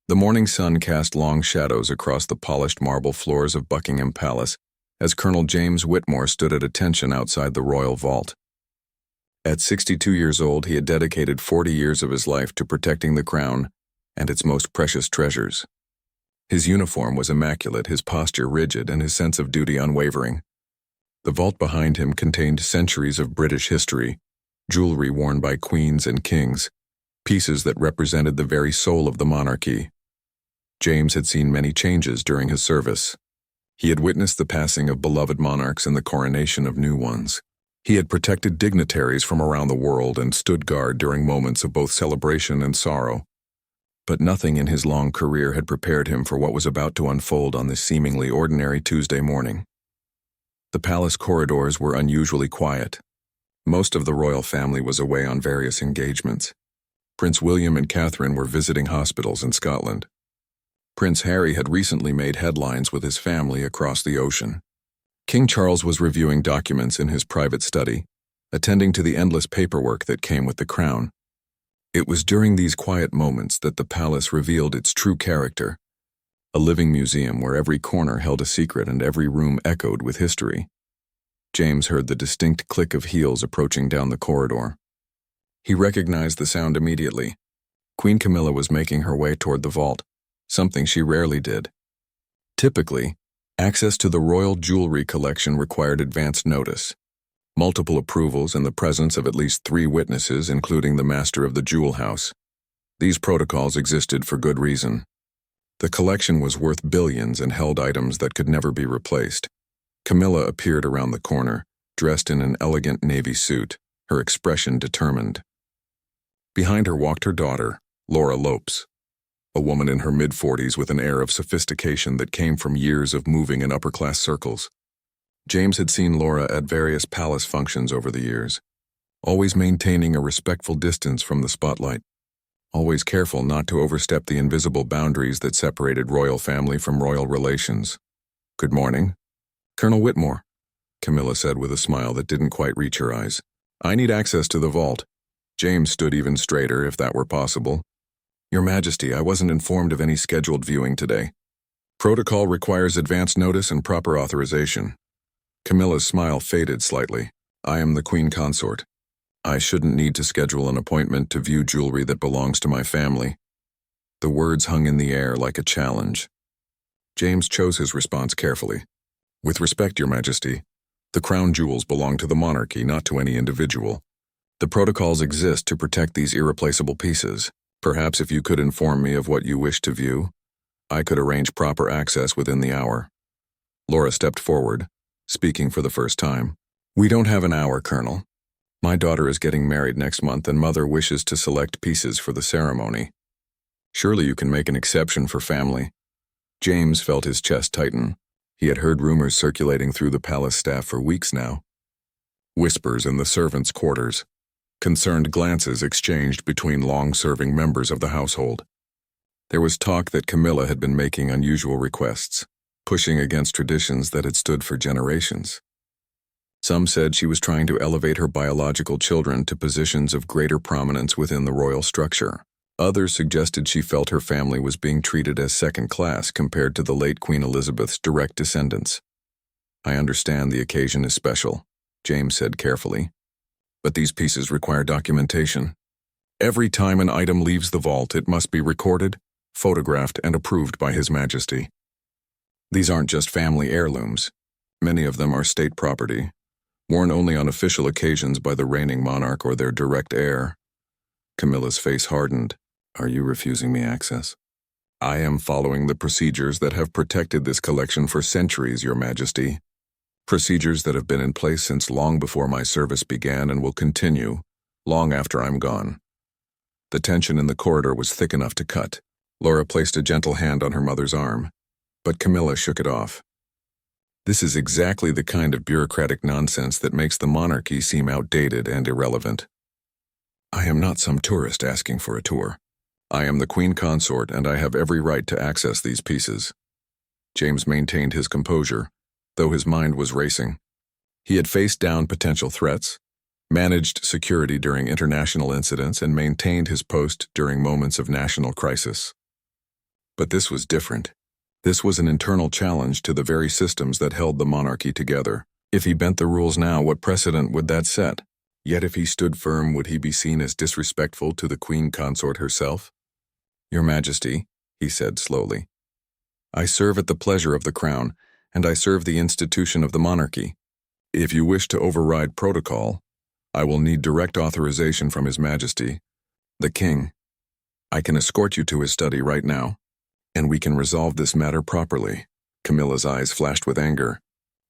The morning sun cast long shadows across the polished marble floors of Buckingham Palace as Colonel James Whitmore stood at attention outside the royal vault. At 62 years old, he had dedicated 40 years of his life to protecting the crown and its most precious treasures. His uniform was immaculate, his posture rigid, and his sense of duty unwavering. The vault behind him contained centuries of British history, jewelry worn by queens and kings, pieces that represented the very soul of the monarchy. James had seen many changes during his service. He had witnessed the passing of beloved monarchs and the coronation of new ones. He had protected dignitaries from around the world and stood guard during moments of both celebration and sorrow. But nothing in his long career had prepared him for what was about to unfold on this seemingly ordinary Tuesday morning. The palace corridors were unusually quiet. Most of the royal family was away on various engagements. Prince William and Catherine were visiting hospitals in Scotland. Prince Harry had recently made headlines with his family across the ocean. King Charles was reviewing documents in his private study, attending to the endless paperwork that came with the crown. It was during these quiet moments that the palace revealed its true character, a living museum where every corner held a secret and every room echoed with history. James heard the distinct click of heels approaching down the corridor. He recognized the sound immediately. Queen Camilla was making her way toward the vault, something she rarely did. Typically, access to the royal jewelry collection required advance notice, multiple approvals, and the presence of at least 3 witnesses, including the master of the jewel house. These protocols existed for good reason. The collection was worth billions and held items that could never be replaced. Camilla appeared around the corner, dressed in an elegant navy suit, her expression determined. Behind her walked her daughter, Laura Lopes, a woman in her mid-40s with an air of sophistication that came from years of moving in upper-class circles. James had seen Laura at various palace functions over the years, always maintaining a respectful distance from the spotlight, always careful not to overstep the invisible boundaries that separated royal family from royal relations. "Good morning, Colonel Whitmore," Camilla said with a smile that didn't quite reach her eyes. "I need access to the vault." James stood even straighter, if that were possible. "Your Majesty, I wasn't informed of any scheduled viewing today. Protocol requires advance notice and proper authorization." Camilla's smile faded slightly. "I am the Queen Consort. I shouldn't need to schedule an appointment to view jewelry that belongs to my family." The words hung in the air like a challenge. James chose his response carefully. "With respect, Your Majesty, the crown jewels belong to the monarchy, not to any individual. The protocols exist to protect these irreplaceable pieces. Perhaps if you could inform me of what you wish to view, I could arrange proper access within the hour." Laura stepped forward, speaking for the first time. "We don't have an hour, Colonel. My daughter is getting married next month and Mother wishes to select pieces for the ceremony. Surely you can make an exception for family." James felt his chest tighten. He had heard rumors circulating through the palace staff for weeks now. Whispers in the servants' quarters. Concerned glances exchanged between long-serving members of the household. There was talk that Camilla had been making unusual requests, pushing against traditions that had stood for generations. Some said she was trying to elevate her biological children to positions of greater prominence within the royal structure. Others suggested she felt her family was being treated as second class compared to the late Queen Elizabeth's direct descendants. "I understand the occasion is special," James said carefully. "But these pieces require documentation. Every time an item leaves the vault, it must be recorded, photographed, and approved by His Majesty. These aren't just family heirlooms. Many of them are state property, worn only on official occasions by the reigning monarch or their direct heir." Camilla's face hardened. "Are you refusing me access?" "I am following the procedures that have protected this collection for centuries, Your Majesty. Procedures that have been in place since long before my service began and will continue, long after I'm gone." The tension in the corridor was thick enough to cut. Laura placed a gentle hand on her mother's arm, but Camilla shook it off. "This is exactly the kind of bureaucratic nonsense that makes the monarchy seem outdated and irrelevant. I am not some tourist asking for a tour. I am the Queen Consort, and I have every right to access these pieces." James maintained his composure, though his mind was racing. He had faced down potential threats, managed security during international incidents, and maintained his post during moments of national crisis. But this was different. This was an internal challenge to the very systems that held the monarchy together. If he bent the rules now, what precedent would that set? Yet if he stood firm, would he be seen as disrespectful to the queen consort herself? "Your Majesty," he said slowly, "I serve at the pleasure of the crown, and I serve the institution of the monarchy. If you wish to override protocol, I will need direct authorization from His Majesty, the King. I can escort you to his study right now, and we can resolve this matter properly." Camilla's eyes flashed with anger.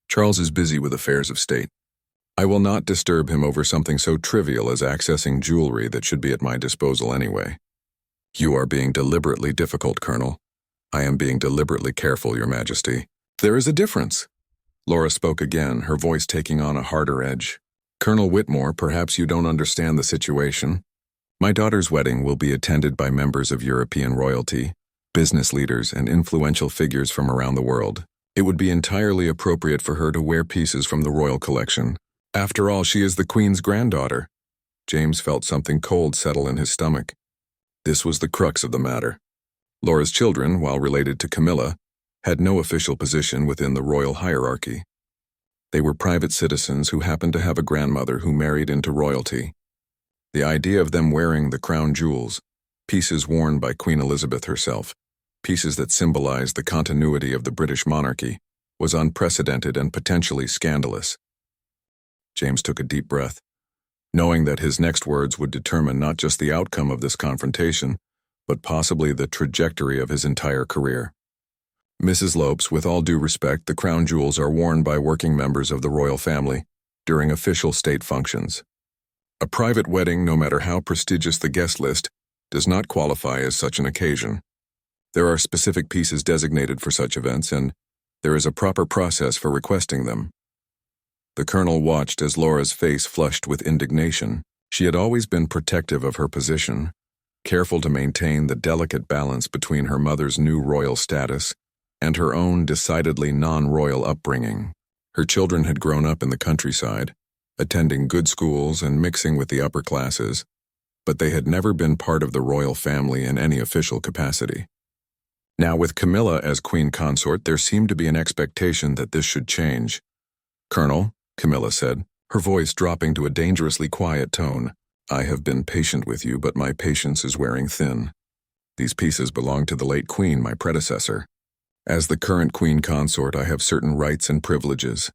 "Charles is busy with affairs of state. I will not disturb him over something so trivial as accessing jewelry that should be at my disposal anyway." "You are being deliberately difficult, Colonel." "I am being deliberately careful, Your Majesty." "There is a difference." Laura spoke again, her voice taking on a harder edge. "Colonel Whitmore, perhaps you don't understand the situation. My daughter's wedding will be attended by members of European royalty, business leaders, and influential figures from around the world. It would be entirely appropriate for her to wear pieces from the royal collection. After all, she is the Queen's granddaughter." James felt something cold settle in his stomach. This was the crux of the matter. Laura's children, while related to Camilla, had no official position within the royal hierarchy. They were private citizens who happened to have a grandmother who married into royalty. The idea of them wearing the crown jewels, pieces worn by Queen Elizabeth herself, pieces that symbolized the continuity of the British monarchy, was unprecedented and potentially scandalous. James took a deep breath, knowing that his next words would determine not just the outcome of this confrontation, but possibly the trajectory of his entire career. "Mrs. Lopes, with all due respect, the crown jewels are worn by working members of the royal family during official state functions. A private wedding, no matter how prestigious the guest list, does not qualify as such an occasion. There are specific pieces designated for such events, and there is a proper process for requesting them." The colonel watched as Laura's face flushed with indignation. She had always been protective of her position, careful to maintain the delicate balance between her mother's new royal status and her own decidedly non-royal upbringing. Her children had grown up in the countryside, attending good schools and mixing with the upper classes, but they had never been part of the royal family in any official capacity. Now, with Camilla as queen consort, there seemed to be an expectation that this should change. "Colonel," Camilla said, her voice dropping to a dangerously quiet tone, "I have been patient with you, but my patience is wearing thin. These pieces belong to the late queen, my predecessor. As the current queen consort, I have certain rights and privileges.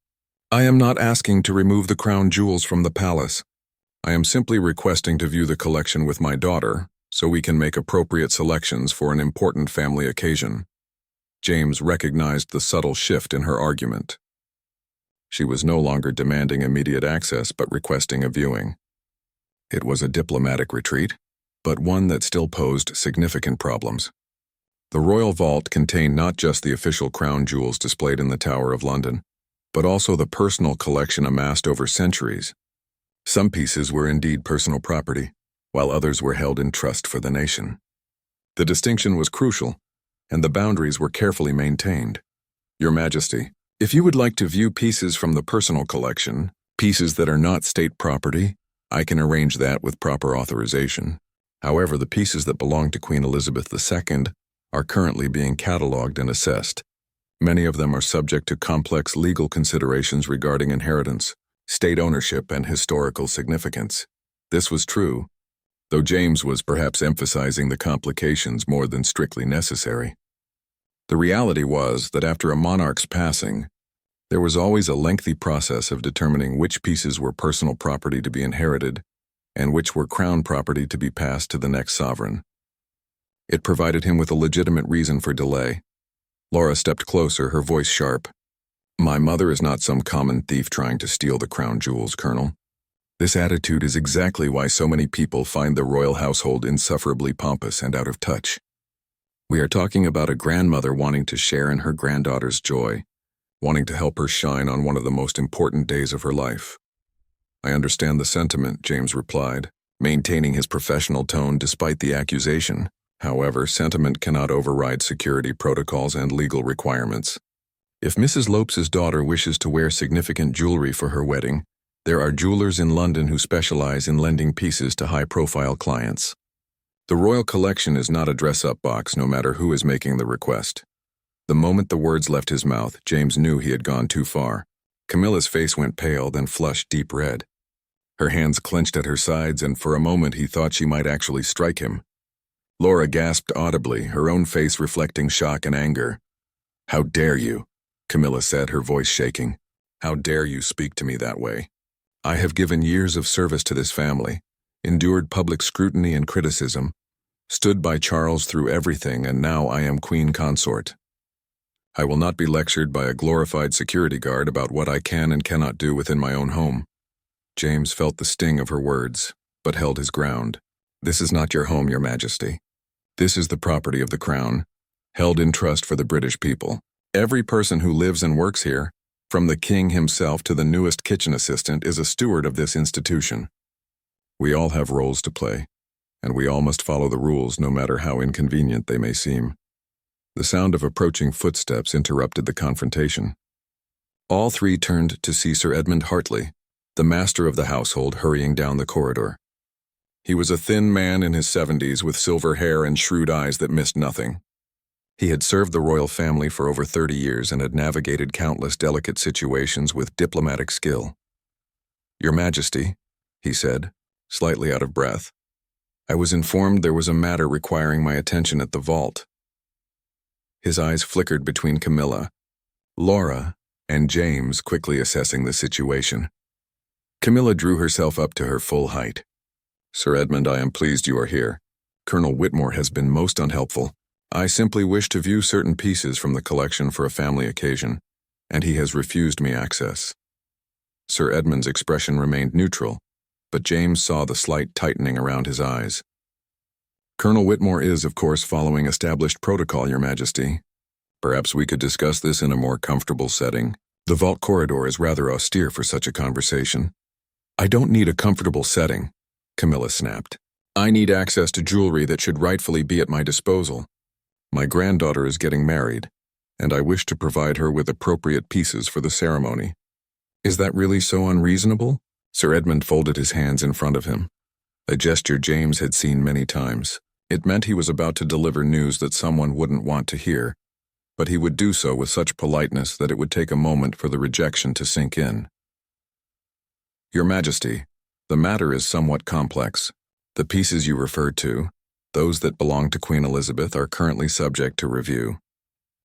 I am not asking to remove the crown jewels from the palace. I am simply requesting to view the collection with my daughter, so we can make appropriate selections for an important family occasion." James recognized the subtle shift in her argument. She was no longer demanding immediate access, but requesting a viewing. It was a diplomatic retreat, but one that still posed significant problems. The royal vault contained not just the official crown jewels displayed in the Tower of London, but also the personal collection amassed over centuries. Some pieces were indeed personal property, while others were held in trust for the nation. The distinction was crucial, and the boundaries were carefully maintained. "Your Majesty, if you would like to view pieces from the personal collection, pieces that are not state property, I can arrange that with proper authorization. However, the pieces that belong to Queen Elizabeth II are currently being catalogued and assessed. Many of them are subject to complex legal considerations regarding inheritance, state ownership, and historical significance." This was true, though James was perhaps emphasizing the complications more than strictly necessary. The reality was that after a monarch's passing, there was always a lengthy process of determining which pieces were personal property to be inherited and which were crown property to be passed to the next sovereign. It provided him with a legitimate reason for delay. Laura stepped closer, her voice sharp. "My mother is not some common thief trying to steal the crown jewels, Colonel. This attitude is exactly why so many people find the royal household insufferably pompous and out of touch. We are talking about a grandmother wanting to share in her granddaughter's joy, wanting to help her shine on one of the most important days of her life." "I understand the sentiment," James replied, maintaining his professional tone despite the accusation. However, sentiment cannot override security protocols and legal requirements. If Mrs. Lopes's daughter wishes to wear significant jewelry for her wedding, there are jewelers in London who specialize in lending pieces to high-profile clients. The royal collection is not a dress-up box, no matter who is making the request. The moment the words left his mouth, James knew he had gone too far. Camilla's face went pale, then flushed deep red. Her hands clenched at her sides, and for a moment he thought she might actually strike him. Laura gasped audibly, her own face reflecting shock and anger. "How dare you?" Camilla said, her voice shaking. "How dare you speak to me that way? I have given years of service to this family, endured public scrutiny and criticism, stood by Charles through everything, and now I am queen consort. I will not be lectured by a glorified security guard about what I can and cannot do within my own home." James felt the sting of her words, but held his ground. "This is not your home, Your Majesty. This is the property of the Crown, held in trust for the British people. Every person who lives and works here, from the king himself to the newest kitchen assistant, is a steward of this institution. We all have roles to play, and we all must follow the rules no matter how inconvenient they may seem." The sound of approaching footsteps interrupted the confrontation. All three turned to see Sir Edmund Hartley, the master of the household, hurrying down the corridor. He was a thin man in his 70s with silver hair and shrewd eyes that missed nothing. He had served the royal family for over 30 years and had navigated countless delicate situations with diplomatic skill. "Your Majesty," he said, slightly out of breath, "I was informed there was a matter requiring my attention at the vault." His eyes flickered between Camilla, Laura, and James, quickly assessing the situation. Camilla drew herself up to her full height. "Sir Edmund, I am pleased you are here. Colonel Whitmore has been most unhelpful. I simply wish to view certain pieces from the collection for a family occasion, and he has refused me access." Sir Edmund's expression remained neutral, but James saw the slight tightening around his eyes. "Colonel Whitmore is, of course, following established protocol, Your Majesty. Perhaps we could discuss this in a more comfortable setting. The vault corridor is rather austere for such a conversation." "I don't need a comfortable setting," Camilla snapped. "I need access to jewelry that should rightfully be at my disposal. My granddaughter is getting married, and I wish to provide her with appropriate pieces for the ceremony." "Is that really so unreasonable?" Sir Edmund folded his hands in front of him, a gesture James had seen many times. It meant he was about to deliver news that someone wouldn't want to hear, but he would do so with such politeness that it would take a moment for the rejection to sink in. "Your Majesty, the matter is somewhat complex. The pieces you referred to, those that belong to Queen Elizabeth, are currently subject to review.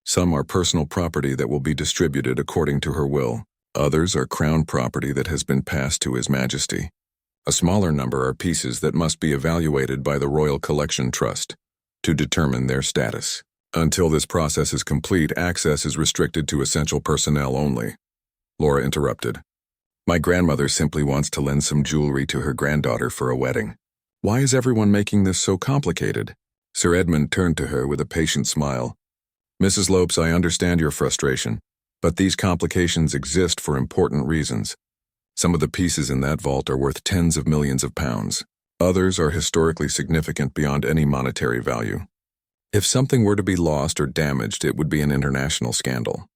Some are personal property that will be distributed according to her will. Others are crown property that has been passed to His Majesty. A smaller number are pieces that must be evaluated by the Royal Collection Trust to determine their status. Until this process is complete, access is restricted to essential personnel only." Laura interrupted. "My grandmother simply wants to lend some jewelry to her granddaughter for a wedding. Why is everyone making this so complicated?" Sir Edmund turned to her with a patient smile. "Mrs. Lopes, I understand your frustration, but these complications exist for important reasons. Some of the pieces in that vault are worth tens of millions of pounds. Others are historically significant beyond any monetary value. If something were to be lost or damaged, it would be an international scandal.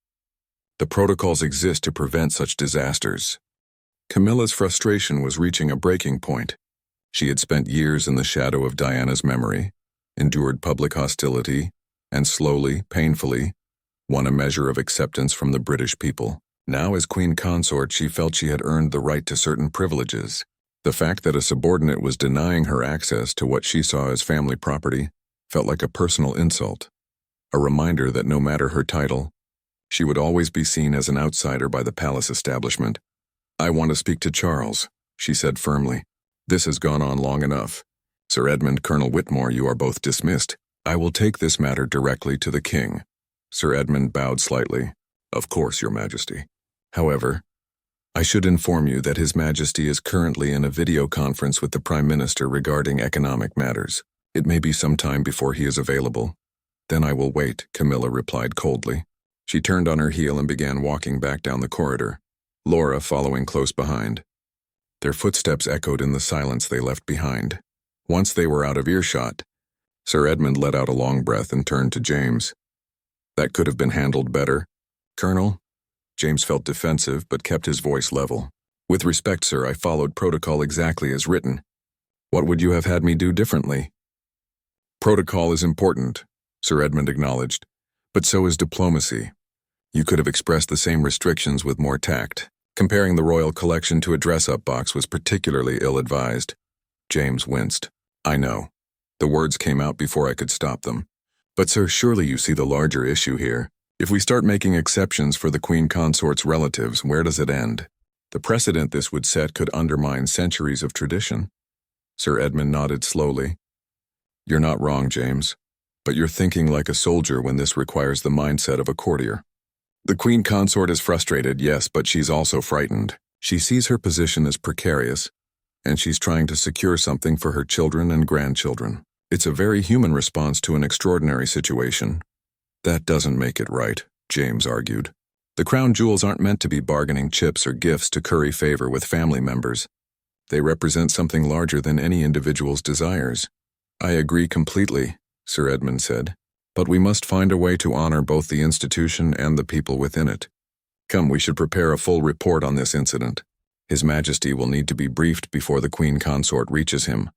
The protocols exist to prevent such disasters." Camilla's frustration was reaching a breaking point. She had spent years in the shadow of Diana's memory, endured public hostility, and slowly, painfully, won a measure of acceptance from the British people. Now, as queen consort, she felt she had earned the right to certain privileges. The fact that a subordinate was denying her access to what she saw as family property felt like a personal insult, a reminder that no matter her title, she would always be seen as an outsider by the palace establishment. "I want to speak to Charles," she said firmly. "This has gone on long enough. Sir Edmund, Colonel Whitmore, you are both dismissed. I will take this matter directly to the king." Sir Edmund bowed slightly. "Of course, Your Majesty. However, I should inform you that His Majesty is currently in a video conference with the Prime Minister regarding economic matters. It may be some time before he is available." "Then I will wait," Camilla replied coldly. She turned on her heel and began walking back down the corridor, Laura following close behind. Their footsteps echoed in the silence they left behind. Once they were out of earshot, Sir Edmund let out a long breath and turned to James. "That could have been handled better, Colonel." James felt defensive but kept his voice level. "With respect, sir, I followed protocol exactly as written. What would you have had me do differently?" Protocol is important, Sir Edmund acknowledged, but so is diplomacy. You could have expressed the same restrictions with more tact. Comparing the royal collection to a dress-up box was particularly ill-advised. James winced. I know. The words came out before I could stop them. But sir, surely you see the larger issue here. If we start making exceptions for the Queen Consort's relatives, where does it end? The precedent this would set could undermine centuries of tradition. Sir Edmund nodded slowly. You're not wrong, James. But you're thinking like a soldier when this requires the mindset of a courtier. The Queen Consort is frustrated, yes, but she's also frightened. She sees her position as precarious, and she's trying to secure something for her children and grandchildren. It's a very human response to an extraordinary situation. That doesn't make it right, James argued. The crown jewels aren't meant to be bargaining chips or gifts to curry favor with family members. They represent something larger than any individual's desires. I agree completely, Sir Edmund said. But we must find a way to honor both the institution and the people within it. Come, we should prepare a full report on this incident. His Majesty will need to be briefed before the Queen Consort reaches him.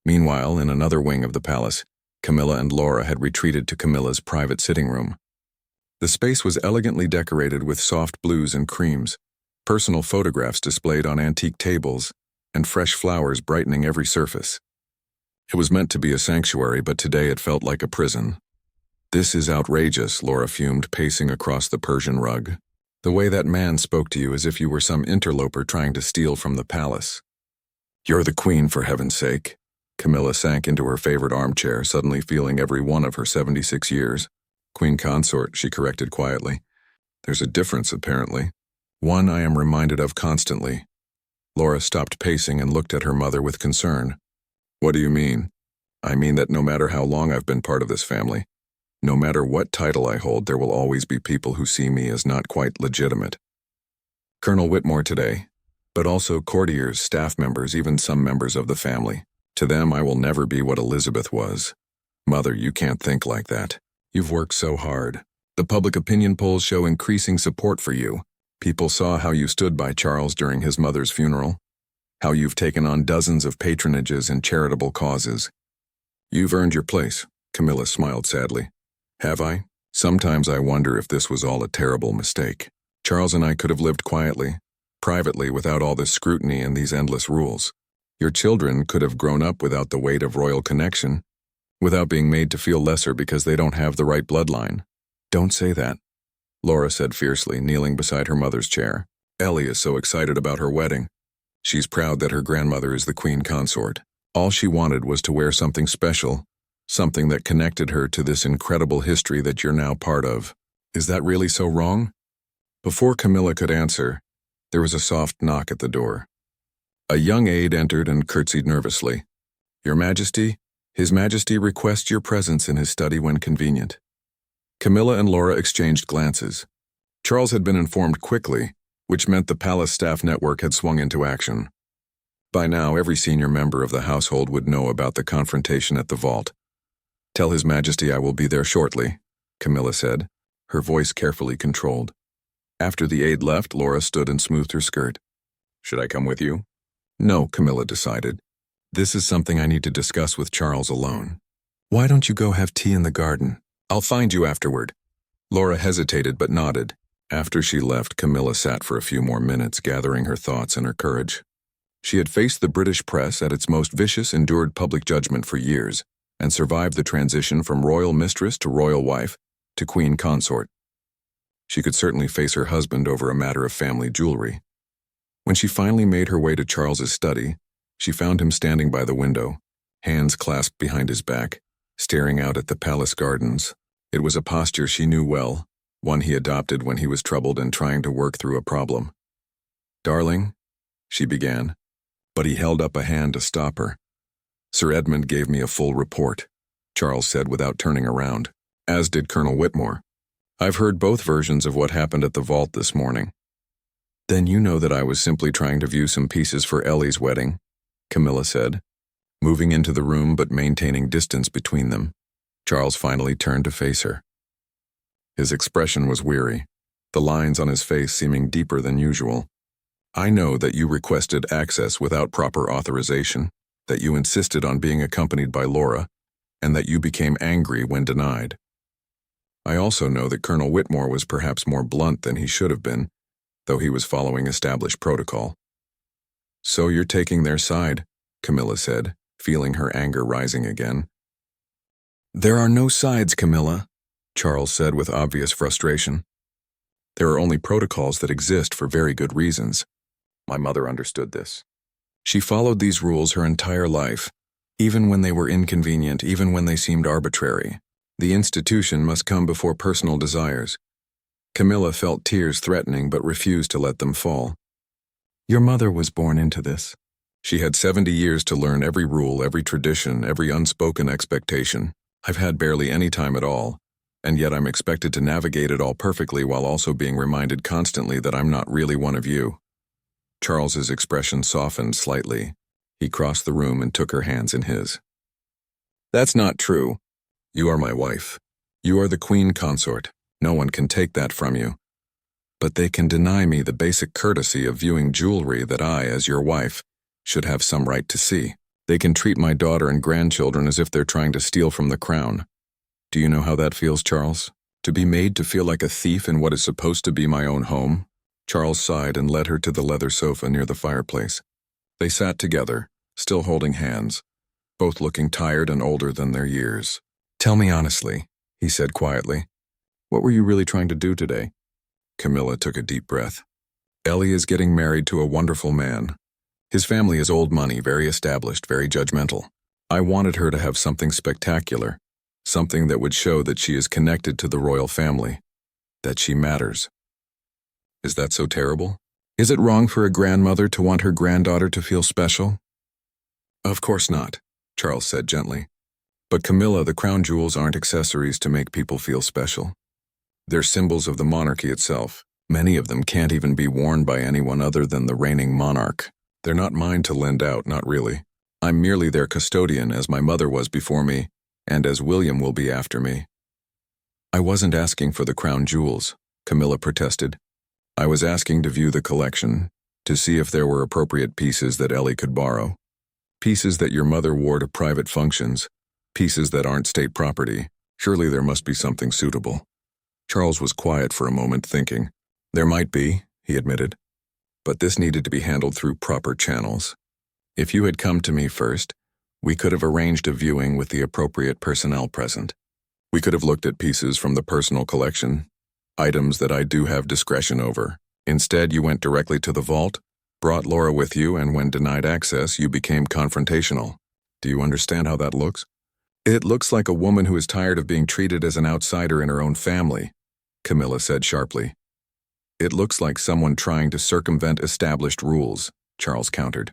Meanwhile, in another wing of the palace, Camilla and Laura had retreated to Camilla's private sitting room. The space was elegantly decorated with soft blues and creams, personal photographs displayed on antique tables, and fresh flowers brightening every surface. It was meant to be a sanctuary, but today it felt like a prison. This is outrageous, Laura fumed, pacing across the Persian rug. The way that man spoke to you as if you were some interloper trying to steal from the palace. You're the queen, for heaven's sake. Camilla sank into her favorite armchair, suddenly feeling every one of her 76 years. Queen consort, she corrected quietly. There's a difference, apparently. One I am reminded of constantly. Laura stopped pacing and looked at her mother with concern. What do you mean? I mean that no matter how long I've been part of this family, no matter what title I hold, there will always be people who see me as not quite legitimate. Colonel Whitmore today, but also courtiers, staff members, even some members of the family. To them, I will never be what Elizabeth was. Mother, you can't think like that. You've worked so hard. The public opinion polls show increasing support for you. People saw how you stood by Charles during his mother's funeral, how you've taken on dozens of patronages and charitable causes. You've earned your place, Camilla smiled sadly. Have I? Sometimes I wonder if this was all a terrible mistake. Charles and I could have lived quietly, privately, without all this scrutiny and these endless rules. Your children could have grown up without the weight of royal connection, without being made to feel lesser because they don't have the right bloodline. Don't say that, Laura said fiercely, kneeling beside her mother's chair. Ellie is so excited about her wedding. She's proud that her grandmother is the queen consort. All she wanted was to wear something special, something that connected her to this incredible history that you're now part of. Is that really so wrong? Before Camilla could answer, there was a soft knock at the door. A young aide entered and curtsied nervously. Your Majesty, His Majesty requests your presence in his study when convenient. Camilla and Laura exchanged glances. Charles had been informed quickly, which meant the palace staff network had swung into action. By now, every senior member of the household would know about the confrontation at the vault. Tell His Majesty I will be there shortly, Camilla said, her voice carefully controlled. After the aide left, Laura stood and smoothed her skirt. Should I come with you? No, Camilla decided. This is something I need to discuss with Charles alone. Why don't you go have tea in the garden? I'll find you afterward. Laura hesitated but nodded. After she left, Camilla sat for a few more minutes, gathering her thoughts and her courage. She had faced the British press at its most vicious, endured public judgment for years, and survived the transition from royal mistress to royal wife to queen consort. She could certainly face her husband over a matter of family jewelry. When she finally made her way to Charles's study, she found him standing by the window, hands clasped behind his back, staring out at the palace gardens. It was a posture she knew well, one he adopted when he was troubled and trying to work through a problem. Darling, she began, but he held up a hand to stop her. Sir Edmund gave me a full report, Charles said without turning around, as did Colonel Whitmore. I've heard both versions of what happened at the vault this morning. Then you know that I was simply trying to view some pieces for Ellie's wedding, Camilla said, moving into the room but maintaining distance between them. Charles finally turned to face her. His expression was weary, the lines on his face seeming deeper than usual. I know that you requested access without proper authorization, that you insisted on being accompanied by Laura, and that you became angry when denied. I also know that Colonel Whitmore was perhaps more blunt than he should have been, though he was following established protocol. So you're taking their side, Camilla said, feeling her anger rising again. There are no sides, Camilla, Charles said with obvious frustration. There are only protocols that exist for very good reasons. My mother understood this. She followed these rules her entire life, even when they were inconvenient, even when they seemed arbitrary. The institution must come before personal desires. Camilla felt tears threatening but refused to let them fall. Your mother was born into this. She had 70 years to learn every rule, every tradition, every unspoken expectation. I've had barely any time at all, and yet I'm expected to navigate it all perfectly while also being reminded constantly that I'm not really one of you. Charles's expression softened slightly. He crossed the room and took her hands in his. That's not true. You are my wife. You are the queen consort. No one can take that from you. But they can deny me the basic courtesy of viewing jewelry that I, as your wife, should have some right to see. They can treat my daughter and grandchildren as if they're trying to steal from the crown. Do you know how that feels, Charles? To be made to feel like a thief in what is supposed to be my own home? Charles sighed and led her to the leather sofa near the fireplace. They sat together, still holding hands, both looking tired and older than their years. Tell me honestly, he said quietly. What were you really trying to do today? Camilla took a deep breath. Ellie is getting married to a wonderful man. His family is old money, very established, very judgmental. I wanted her to have something spectacular, something that would show that she is connected to the royal family, that she matters. Is that so terrible? Is it wrong for a grandmother to want her granddaughter to feel special? Of course not, Charles said gently. But Camilla, the crown jewels aren't accessories to make people feel special. They're symbols of the monarchy itself. Many of them can't even be worn by anyone other than the reigning monarch. They're not mine to lend out, not really. I'm merely their custodian, as my mother was before me, and as William will be after me. I wasn't asking for the crown jewels, Camilla protested. I was asking to view the collection, to see if there were appropriate pieces that Ellie could borrow. Pieces that your mother wore to private functions, pieces that aren't state property. Surely there must be something suitable. Charles was quiet for a moment, thinking. There might be, he admitted. But this needed to be handled through proper channels. If you had come to me first, we could have arranged a viewing with the appropriate personnel present. We could have looked at pieces from the personal collection, items that I do have discretion over. Instead, you went directly to the vault, brought Laura with you, and when denied access, you became confrontational. Do you understand how that looks? It looks like a woman who is tired of being treated as an outsider in her own family, Camilla said sharply. It looks like someone trying to circumvent established rules, Charles countered.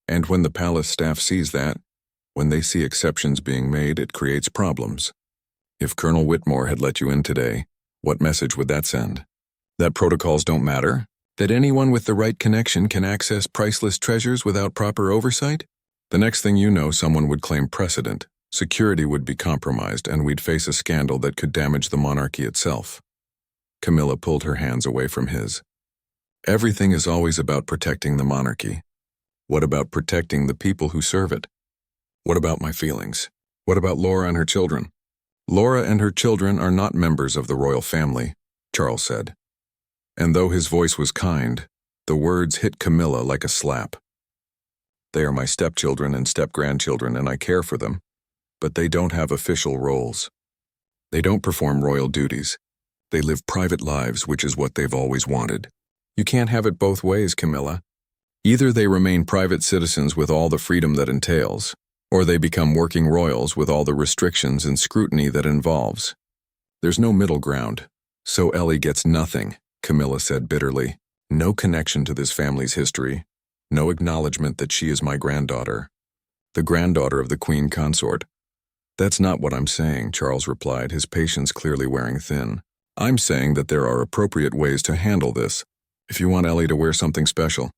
And when the palace staff sees that, when they see exceptions being made, it creates problems. If Colonel Whitmore had let you in today, what message would that send? That protocols don't matter? That anyone with the right connection can access priceless treasures without proper oversight? The next thing you know, someone would claim precedent. Security would be compromised, and we'd face a scandal that could damage the monarchy itself. Camilla pulled her hands away from his. Everything is always about protecting the monarchy. What about protecting the people who serve it? What about my feelings? What about Laura and her children? Laura and her children are not members of the royal family, Charles said. And though his voice was kind, the words hit Camilla like a slap. They are my stepchildren and step-grandchildren, and I care for them. But they don't have official roles. They don't perform royal duties. They live private lives, which is what they've always wanted. You can't have it both ways, Camilla. Either they remain private citizens with all the freedom that entails, or they become working royals with all the restrictions and scrutiny that involves. There's no middle ground. So Ellie gets nothing, Camilla said bitterly. No connection to this family's history. No acknowledgement that she is my granddaughter. The granddaughter of the queen consort. That's not what I'm saying, Charles replied, his patience clearly wearing thin. I'm saying that there are appropriate ways to handle this. If you want Ellie to wear something special,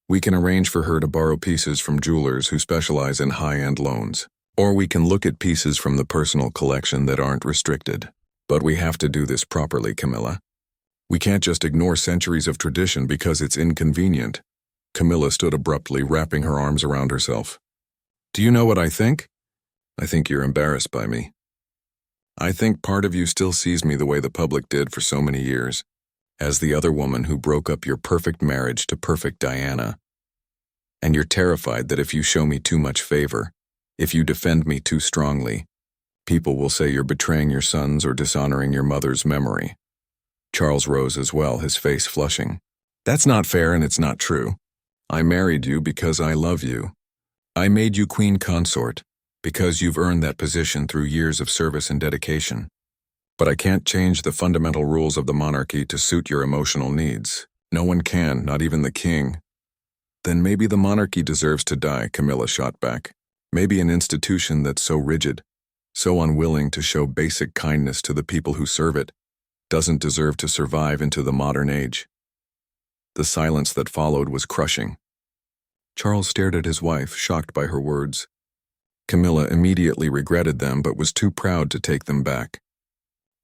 we can arrange for her to borrow pieces from jewelers who specialize in high-end loans. Or we can look at pieces from the personal collection that aren't restricted. But we have to do this properly, Camilla. We can't just ignore centuries of tradition because it's inconvenient. Camilla stood abruptly, wrapping her arms around herself. Do you know what I think? I think you're embarrassed by me. I think part of you still sees me the way the public did for so many years, as the other woman who broke up your perfect marriage to perfect Diana. And you're terrified that if you show me too much favor, if you defend me too strongly, people will say you're betraying your sons or dishonoring your mother's memory. Charles rose as well, his face flushing. That's not fair and it's not true. I married you because I love you. I made you queen consort because you've earned that position through years of service and dedication. But I can't change the fundamental rules of the monarchy to suit your emotional needs. No one can, not even the king. Then maybe the monarchy deserves to die, Camilla shot back. Maybe an institution that's so rigid, so unwilling to show basic kindness to the people who serve it, doesn't deserve to survive into the modern age. The silence that followed was crushing. Charles stared at his wife, shocked by her words. Camilla immediately regretted them but was too proud to take them back.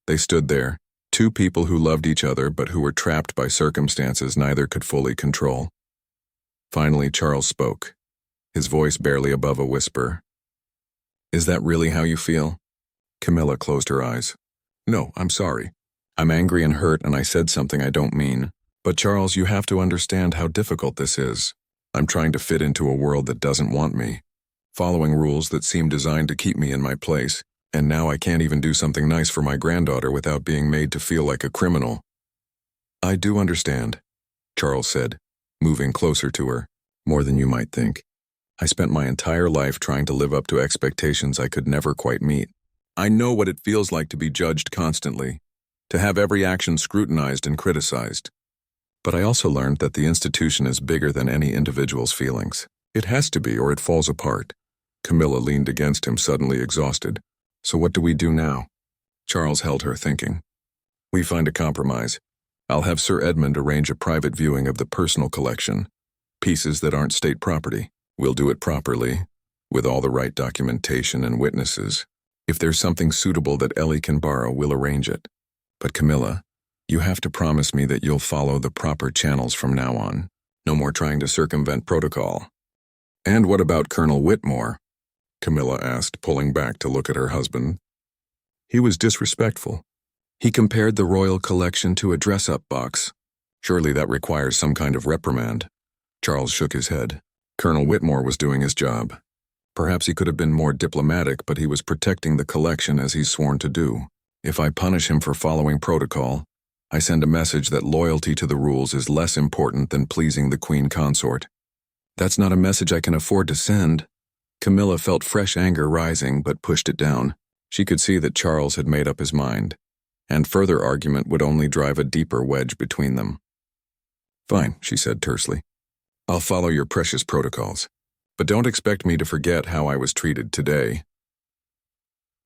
They stood there, two people who loved each other but who were trapped by circumstances neither could fully control. Finally, Charles spoke, his voice barely above a whisper. Is that really how you feel? Camilla closed her eyes. No, I'm sorry. I'm angry and hurt and I said something I don't mean. But Charles, you have to understand how difficult this is. I'm trying to fit into a world that doesn't want me, following rules that seem designed to keep me in my place, and now I can't even do something nice for my granddaughter without being made to feel like a criminal. I do understand, Charles said, moving closer to her, more than you might think. I spent my entire life trying to live up to expectations I could never quite meet. I know what it feels like to be judged constantly, to have every action scrutinized and criticized. But I also learned that the institution is bigger than any individual's feelings. It has to be, or it falls apart. Camilla leaned against him, suddenly exhausted. So what do we do now? Charles held her, thinking. We find a compromise. I'll have Sir Edmund arrange a private viewing of the personal collection, pieces that aren't state property. We'll do it properly, with all the right documentation and witnesses. If there's something suitable that Ellie can borrow, we'll arrange it. But Camilla, you have to promise me that you'll follow the proper channels from now on. No more trying to circumvent protocol. And what about Colonel Whitmore? Camilla asked, pulling back to look at her husband. He was disrespectful. He compared the royal collection to a dress-up box. Surely that requires some kind of reprimand. Charles shook his head. Colonel Whitmore was doing his job. Perhaps he could have been more diplomatic, but he was protecting the collection as he's sworn to do. If I punish him for following protocol, I send a message that loyalty to the rules is less important than pleasing the queen consort. That's not a message I can afford to send. Camilla felt fresh anger rising, but pushed it down. She could see that Charles had made up his mind, and further argument would only drive a deeper wedge between them. Fine, she said tersely. I'll follow your precious protocols, but don't expect me to forget how I was treated today.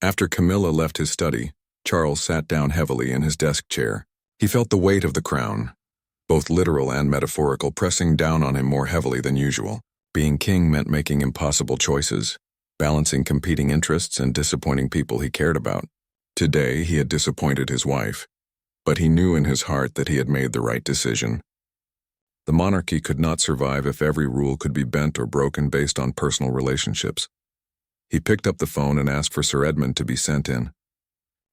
After Camilla left his study, Charles sat down heavily in his desk chair. He felt the weight of the crown, both literal and metaphorical, pressing down on him more heavily than usual. Being king meant making impossible choices, balancing competing interests and disappointing people he cared about. Today, he had disappointed his wife, but he knew in his heart that he had made the right decision. The monarchy could not survive if every rule could be bent or broken based on personal relationships. He picked up the phone and asked for Sir Edmund to be sent in.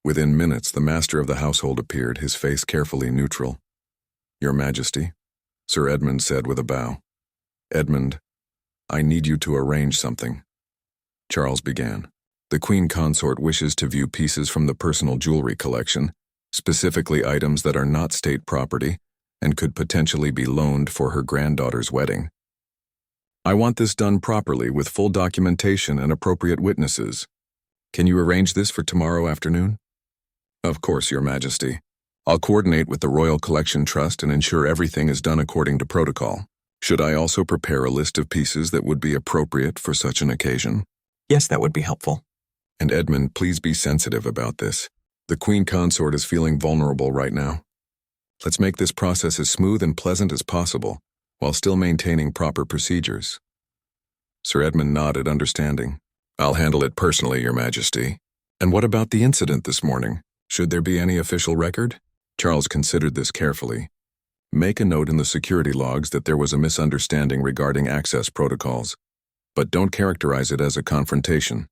Within minutes, the master of the household appeared, his face carefully neutral. Your Majesty, Sir Edmund said with a bow. Edmund, I need you to arrange something. Charles began. The Queen Consort wishes to view pieces from the personal jewelry collection, specifically items that are not state property and could potentially be loaned for her granddaughter's wedding. I want this done properly with full documentation and appropriate witnesses. Can you arrange this for tomorrow afternoon? Of course, Your Majesty. I'll coordinate with the Royal Collection Trust and ensure everything is done according to protocol. Should I also prepare a list of pieces that would be appropriate for such an occasion? Yes, that would be helpful. And Edmund, please be sensitive about this. The Queen Consort is feeling vulnerable right now. Let's make this process as smooth and pleasant as possible, while still maintaining proper procedures. Sir Edmund nodded, understanding. I'll handle it personally, Your Majesty. And what about the incident this morning? Should there be any official record? Charles considered this carefully. Make a note in the security logs that there was a misunderstanding regarding access protocols, but don't characterize it as a confrontation.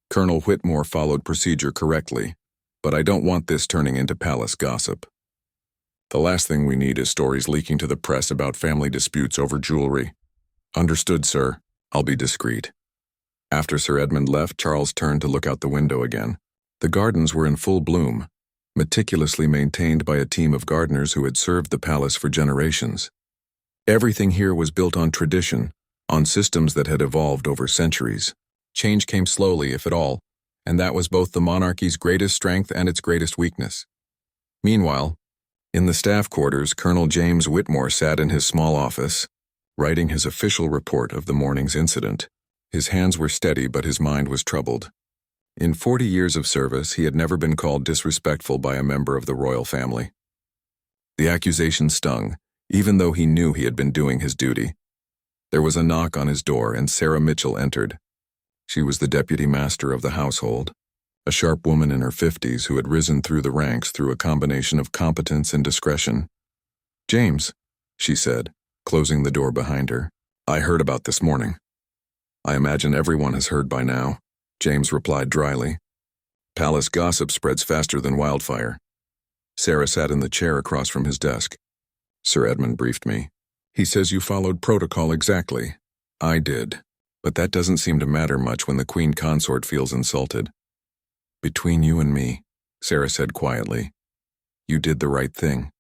Colonel Whitmore followed procedure correctly, but I don't want this turning into palace gossip. The last thing we need is stories leaking to the press about family disputes over jewelry. Understood, sir. I'll be discreet. After Sir Edmund left, Charles turned to look out the window again. The gardens were in full bloom, meticulously maintained by a team of gardeners who had served the palace for generations. Everything here was built on tradition, on systems that had evolved over centuries. Change came slowly, if at all, and that was both the monarchy's greatest strength and its greatest weakness. Meanwhile, in the staff quarters, Colonel James Whitmore sat in his small office, writing his official report of the morning's incident. His hands were steady, but his mind was troubled. In 40 years of service, he had never been called disrespectful by a member of the royal family. The accusation stung, even though he knew he had been doing his duty. There was a knock on his door, and Sarah Mitchell entered. She was the deputy master of the household, a sharp woman in her 50s who had risen through the ranks through a combination of competence and discretion. "James," she said, closing the door behind her. "I heard about this morning." "I imagine everyone has heard by now," James replied dryly. "Palace gossip spreads faster than wildfire." Sarah sat in the chair across from his desk. "Sir Edmund briefed me. He says you followed protocol exactly." "I did, but that doesn't seem to matter much when the Queen Consort feels insulted." "Between you and me," Sarah said quietly, "you did the right thing.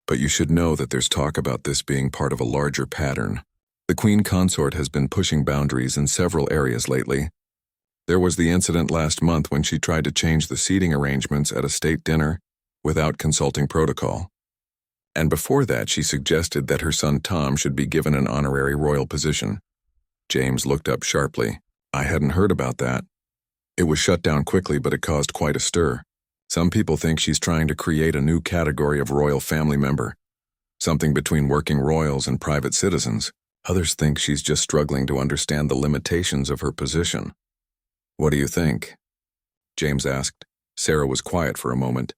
But you should know that there's talk about this being part of a larger pattern. The Queen Consort has been pushing boundaries in several areas lately. There was the incident last month when she tried to change the seating arrangements at a state dinner without consulting protocol. And before that, she suggested that her son Tom should be given an honorary royal position." James looked up sharply. "I hadn't heard about that." "It was shut down quickly, but it caused quite a stir. Some people think she's trying to create a new category of royal family member, something between working royals and private citizens. Others think she's just struggling to understand the limitations of her position." "What do you think?" James asked. Sarah was quiet for a moment.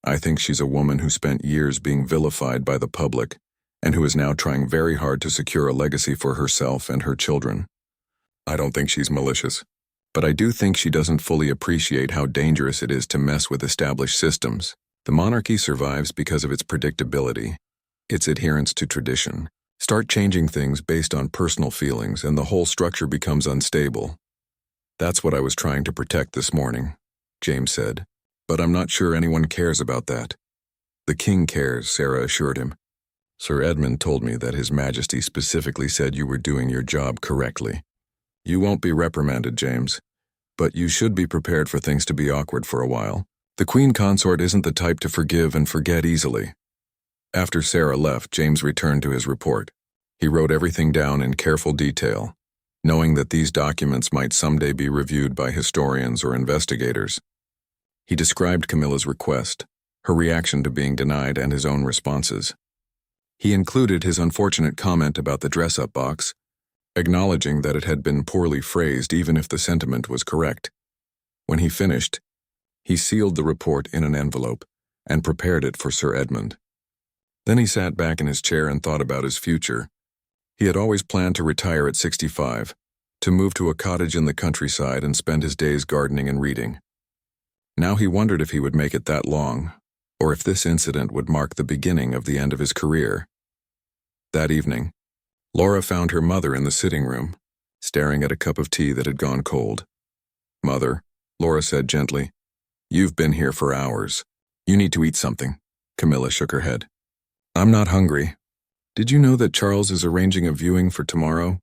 "I think she's a woman who spent years being vilified by the public and who is now trying very hard to secure a legacy for herself and her children. I don't think she's malicious, but I do think she doesn't fully appreciate how dangerous it is to mess with established systems. The monarchy survives because of its predictability, its adherence to tradition. Start changing things based on personal feelings and the whole structure becomes unstable. That's what I was trying to protect this morning," James said. "But I'm not sure anyone cares about that." "The king cares," Sarah assured him. "Sir Edmund told me that His Majesty specifically said you were doing your job correctly. You won't be reprimanded, James, but you should be prepared for things to be awkward for a while. The Queen Consort isn't the type to forgive and forget easily." After Sarah left, James returned to his report. He wrote everything down in careful detail, knowing that these documents might someday be reviewed by historians or investigators. He described Camilla's request, her reaction to being denied, and his own responses. He included his unfortunate comment about the dress-up box, acknowledging that it had been poorly phrased even if the sentiment was correct. When he finished, he sealed the report in an envelope and prepared it for Sir Edmund. Then he sat back in his chair and thought about his future. He had always planned to retire at 65, to move to a cottage in the countryside and spend his days gardening and reading. Now he wondered if he would make it that long, or if this incident would mark the beginning of the end of his career. That evening, Laura found her mother in the sitting room, staring at a cup of tea that had gone cold. "Mother," Laura said gently, "you've been here for hours. You need to eat something." Camilla shook her head. "I'm not hungry. Did you know that Charles is arranging a viewing for tomorrow?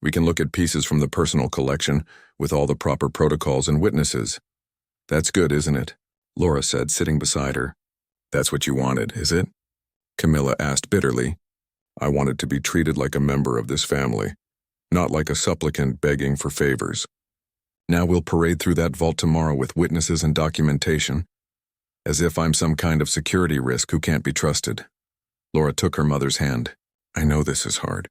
We can look at pieces from the personal collection with all the proper protocols and witnesses." "That's good, isn't it?" Laura said, sitting beside her. "That's what you wanted, is it?" Camilla asked bitterly. "I wanted to be treated like a member of this family, not like a supplicant begging for favors. Now we'll parade through that vault tomorrow with witnesses and documentation, as if I'm some kind of security risk who can't be trusted." Laura took her mother's hand. "I know this is hard,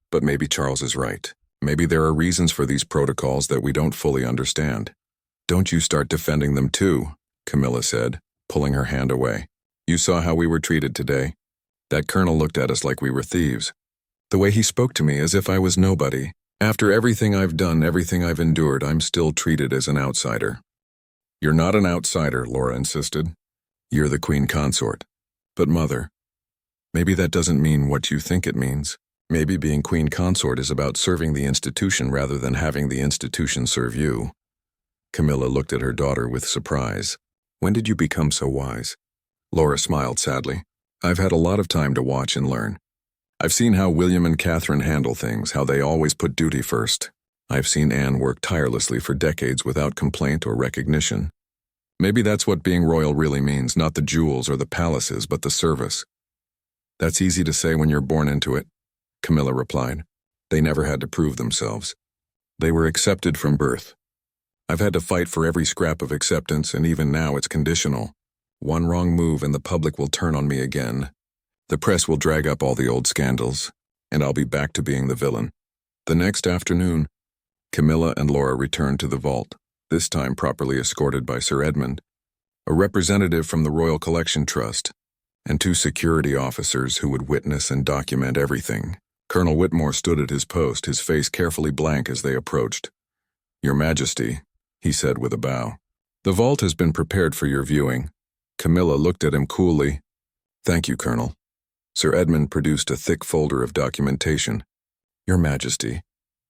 but maybe Charles is right. Maybe there are reasons for these protocols that we don't fully understand." "Don't you start defending them too," Camilla said, pulling her hand away. "You saw how we were treated today. That colonel looked at us like we were thieves. The way he spoke to me as if I was nobody. After everything I've done, everything I've endured, I'm still treated as an outsider. You're not an outsider, Laura insisted. You're the queen consort. But mother, maybe that doesn't mean what you think it means. Maybe being queen consort is about serving the institution rather than having the institution serve you. Camilla looked at her daughter with surprise. When did you become so wise? Laura smiled sadly. I've had a lot of time to watch and learn. I've seen how William and Catherine handle things, how they always put duty first. I've seen Anne work tirelessly for decades without complaint or recognition. Maybe that's what being royal really means, not the jewels or the palaces, but the service. That's easy to say when you're born into it, Camilla replied. They never had to prove themselves. They were accepted from birth. I've had to fight for every scrap of acceptance, and even now it's conditional. One wrong move and the public will turn on me again. The press will drag up all the old scandals, and I'll be back to being the villain. The next afternoon, Camilla and Laura returned to the vault, this time properly escorted by Sir Edmund, a representative from the Royal Collection Trust, and 2 security officers who would witness and document everything. Colonel Whitmore stood at his post, his face carefully blank as they approached. Your Majesty, he said with a bow. The vault has been prepared for your viewing. Camilla looked at him coolly. Thank you, Colonel. Sir Edmund produced a thick folder of documentation. Your Majesty,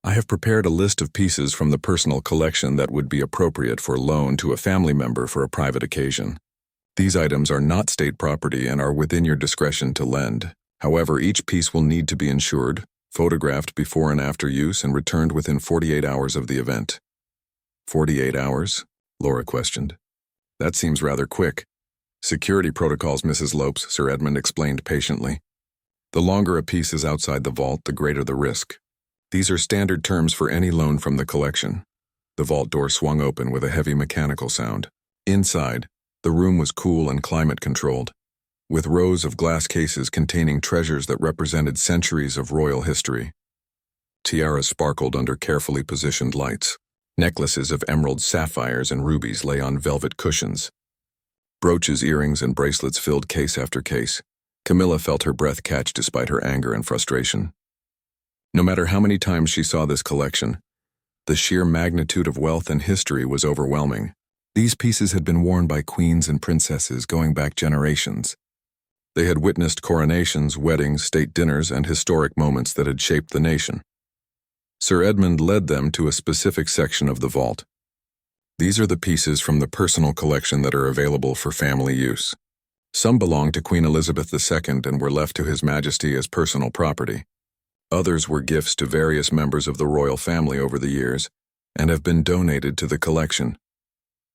I have prepared a list of pieces from the personal collection that would be appropriate for loan to a family member for a private occasion. These items are not state property and are within your discretion to lend. However, each piece will need to be insured, photographed before and after use, and returned within 48 hours of the event. 48 hours? Laura questioned. That seems rather quick. Security protocols, Mrs. Lopes, Sir Edmund explained patiently. The longer a piece is outside the vault, the greater the risk. These are standard terms for any loan from the collection. The vault door swung open with a heavy mechanical sound. Inside, the room was cool and climate-controlled, with rows of glass cases containing treasures that represented centuries of royal history. Tiaras sparkled under carefully positioned lights. Necklaces of emeralds, sapphires, and rubies lay on velvet cushions. Brooches, earrings, and bracelets filled case after case. Camilla felt her breath catch despite her anger and frustration. No matter how many times she saw this collection, the sheer magnitude of wealth and history was overwhelming. These pieces had been worn by queens and princesses going back generations. They had witnessed coronations, weddings, state dinners, and historic moments that had shaped the nation. Sir Edmund led them to a specific section of the vault. These are the pieces from the personal collection that are available for family use. Some belonged to Queen Elizabeth II and were left to His Majesty as personal property. Others were gifts to various members of the royal family over the years and have been donated to the collection.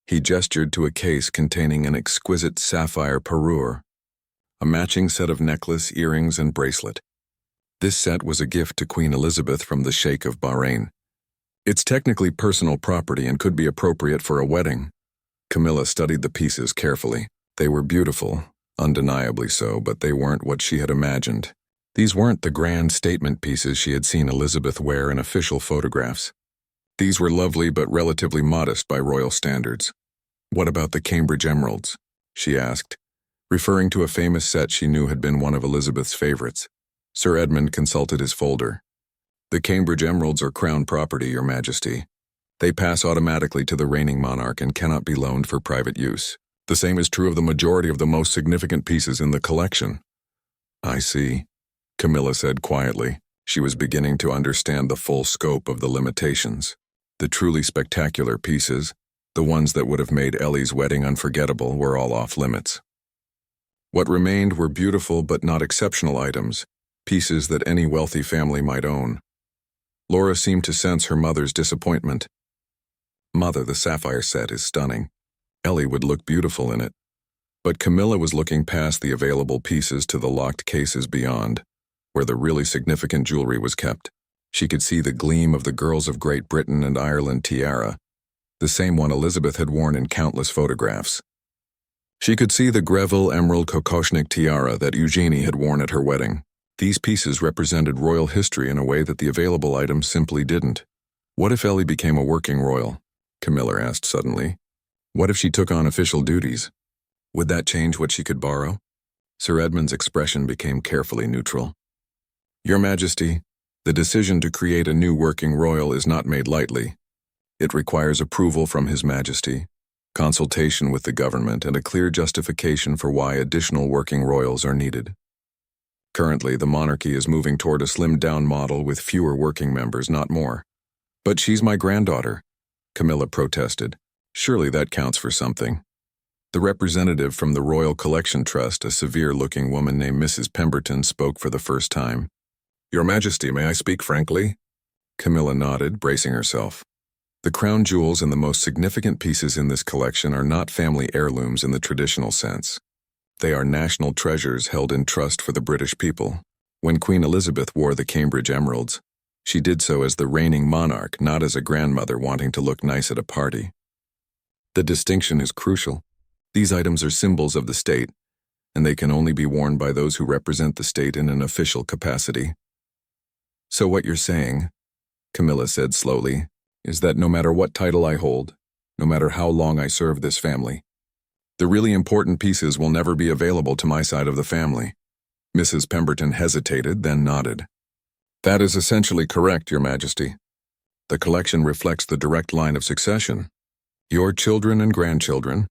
He gestured to a case containing an exquisite sapphire parure, a matching set of necklace, earrings, and bracelet. This set was a gift to Queen Elizabeth from the Sheikh of Bahrain. It's technically personal property and could be appropriate for a wedding. Camilla studied the pieces carefully. They were beautiful, undeniably so, but they weren't what she had imagined. These weren't the grand statement pieces she had seen Elizabeth wear in official photographs. These were lovely but relatively modest by royal standards. What about the Cambridge emeralds? She asked, referring to a famous set she knew had been one of Elizabeth's favorites. Sir Edmund consulted his folder. The Cambridge emeralds are crown property, Your Majesty. They pass automatically to the reigning monarch and cannot be loaned for private use. The same is true of the majority of the most significant pieces in the collection. I see, Camilla said quietly. She was beginning to understand the full scope of the limitations. The truly spectacular pieces, the ones that would have made Ellie's wedding unforgettable, were all off limits. What remained were beautiful but not exceptional items, pieces that any wealthy family might own. Laura seemed to sense her mother's disappointment. Mother, the sapphire set is stunning. Ellie would look beautiful in it. But Camilla was looking past the available pieces to the locked cases beyond, where the really significant jewelry was kept. She could see the gleam of the girls of Great Britain and Ireland tiara, the same one Elizabeth had worn in countless photographs. She could see the Greville emerald kokoshnik tiara that Eugenie had worn at her wedding. These pieces represented royal history in a way that the available items simply didn't. What if Ellie became a working royal? Camilla asked suddenly. What if she took on official duties? Would that change what she could borrow? Sir Edmund's expression became carefully neutral. Your Majesty, The decision to create a new working royal is not made lightly. It requires approval from His Majesty, consultation with the government, and a clear justification for why additional working royals are needed. Currently, the monarchy is moving toward a slimmed-down model with fewer working members, not more. But she's my granddaughter, Camilla protested. Surely that counts for something. The representative from the Royal Collection Trust, a severe-looking woman named Mrs. Pemberton, spoke for the first time. Your Majesty, may I speak frankly? Camilla nodded, bracing herself. The crown jewels and the most significant pieces in this collection are not family heirlooms in the traditional sense. They are national treasures held in trust for the British people. When Queen Elizabeth wore the Cambridge emeralds, she did so as the reigning monarch, not as a grandmother wanting to look nice at a party. The distinction is crucial. These items are symbols of the state, and they can only be worn by those who represent the state in an official capacity. So what you're saying, Camilla said slowly, is that no matter what title I hold, no matter how long I serve this family, the really important pieces will never be available to my side of the family. Mrs. Pemberton hesitated, then nodded. That is essentially correct, Your Majesty. The collection reflects the direct line of succession. Your children and grandchildren,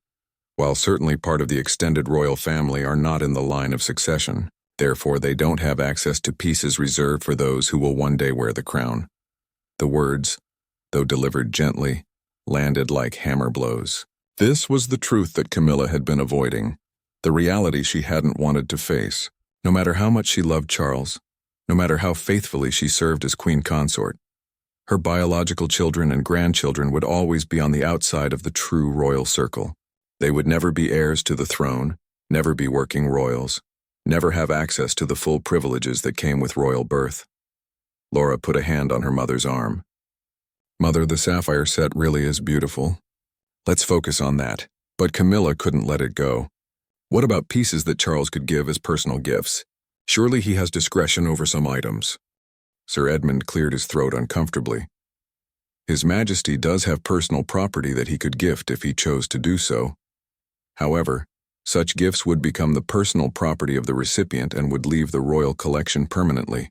while certainly part of the extended royal family, are not in the line of succession. Therefore, they don't have access to pieces reserved for those who will one day wear the crown. The words, though delivered gently, landed like hammer blows. This was the truth that Camilla had been avoiding, the reality she hadn't wanted to face. No matter how much she loved Charles, no matter how faithfully she served as queen consort, her biological children and grandchildren would always be on the outside of the true royal circle. They would never be heirs to the throne, never be working royals, never have access to the full privileges that came with royal birth. Laura put a hand on her mother's arm. Mother, the sapphire set really is beautiful. Let's focus on that. But Camilla couldn't let it go. What about pieces that Charles could give as personal gifts? Surely he has discretion over some items. Sir Edmund cleared his throat uncomfortably. His Majesty does have personal property that he could gift if he chose to do so. However, such gifts would become the personal property of the recipient and would leave the royal collection permanently.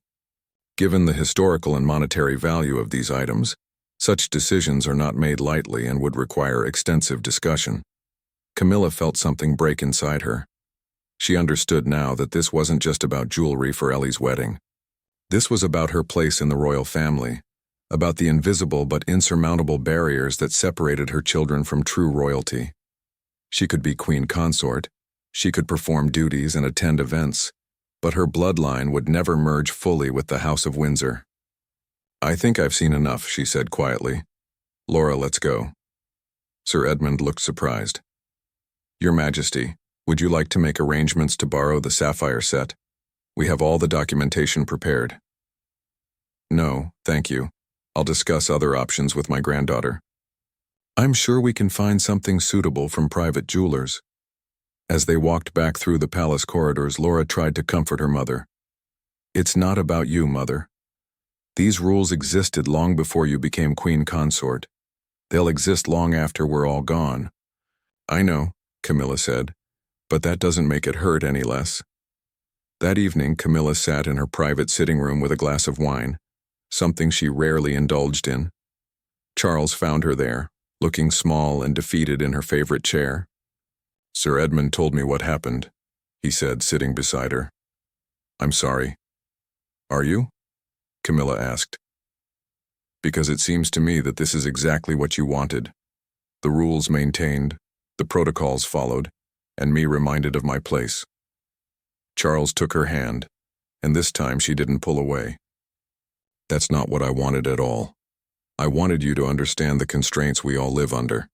Given the historical and monetary value of these items, such decisions are not made lightly and would require extensive discussion. Camilla felt something break inside her. She understood now that this wasn't just about jewelry for Ellie's wedding. This was about her place in the royal family, about the invisible but insurmountable barriers that separated her children from true royalty. She could be queen consort, she could perform duties and attend events, but her bloodline would never merge fully with the House of Windsor. I think I've seen enough, she said quietly. Laura, let's go. Sir Edmund looked surprised. Your Majesty, would you like to make arrangements to borrow the sapphire set? We have all the documentation prepared. No, thank you. I'll discuss other options with my granddaughter. I'm sure we can find something suitable from private jewelers. As they walked back through the palace corridors, Laura tried to comfort her mother. It's not about you, Mother. These rules existed long before you became queen consort. They'll exist long after we're all gone. I know, Camilla said, but that doesn't make it hurt any less. That evening, Camilla sat in her private sitting room with a glass of wine, something she rarely indulged in. Charles found her there, looking small and defeated in her favorite chair. Sir Edmund told me what happened, he said, sitting beside her. I'm sorry. Are you? Camilla asked. Because it seems to me that this is exactly what you wanted. The rules maintained, the protocols followed, and me reminded of my place. Charles took her hand, and this time she didn't pull away. That's not what I wanted at all. I wanted you to understand the constraints we all live under.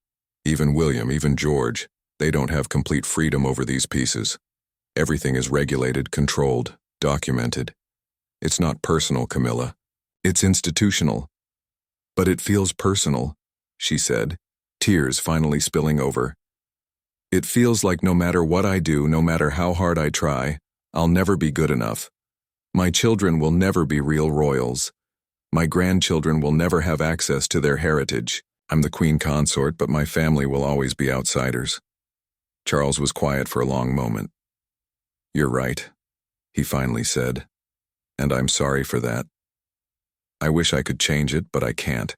Even William, even George, they don't have complete freedom over these pieces. Everything is regulated, controlled, documented. It's not personal, Camilla. It's institutional. But it feels personal, she said, tears finally spilling over. It feels like no matter what I do, no matter how hard I try, I'll never be good enough. My children will never be real royals. My grandchildren will never have access to their heritage. I'm the queen consort, but my family will always be outsiders. Charles was quiet for a long moment. You're right, he finally said. And I'm sorry for that. I wish I could change it, but I can't.